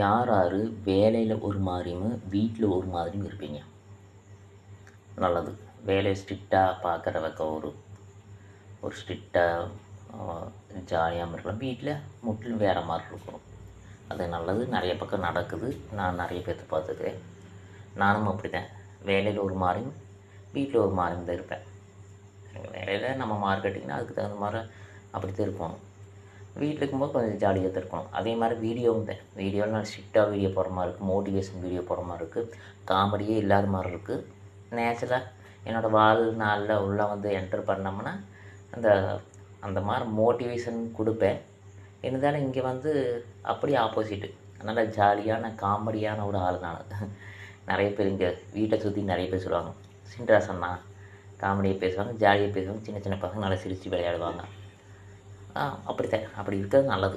யார் யார் வேலையில் ஒரு மாதிரியும் வீட்டில் ஒரு மாதிரியும் இருப்பீங்க? நல்லது. வேலையை ஸ்ட்ரிக்டாக பார்க்குறவக்க ஒரு ஒரு ஸ்ட்ரிக்டாக ஜாலியாகவும் இருக்கலாம். வீட்டில் முற்றிலும் வேறு மாதிரி இருக்கும். அது நல்லது. நிறைய பக்கம் நடக்குது. நான் நிறைய பேர்த்த பார்த்துருக்கேன். நானும் அப்படி தான். வேலையில் ஒரு மாதிரியும் வீட்டில் ஒரு மாதிரியும் தான் இருப்பேன். வேலையில் நம்ம மார்க்கெட்டிங்னா அதுக்கு தகுந்த மாதிரி அப்படி தான் இருக்கணும். வீட்டில் இருக்கும்போது கொஞ்சம் ஜாலியாக தான் இருக்கணும். அதே மாதிரி வீடியோவும் தான். வீடியோவில் நான் ஸ்ட்ரிக்டாக வீடியோ போடுற மாதிரி இருக்குது, மோட்டிவேஷன் வீடியோ போடுற மாதிரி இருக்குது, காமெடியே இல்லாத மாதிரி இருக்குது. நேச்சுரலாக என்னோடய வாழ்நாளில் உள்ள வந்து என்டர் பண்ணோம்னா அந்த அந்த மாதிரி மோட்டிவேஷன் கொடுப்பேன். இருந்தாலும் இங்கே வந்து அப்படியே ஆப்போசிட்டு. அதனால் ஜாலியான காமெடியான ஒரு ஆள் நான். நிறைய பேர் இங்கே வீட்டை சுற்றி நிறைய பேர் சொல்லுவாங்க, சின்ராஸ் அண்ணா காமெடியாக பேசுவாங்க, ஜாலியாக பேசுவாங்க. சின்ன சின்ன பசங்க நல்லா சிரித்து விளையாடுவாங்க. அப்படித்தான். அப்படி இருக்கிறது நல்லது.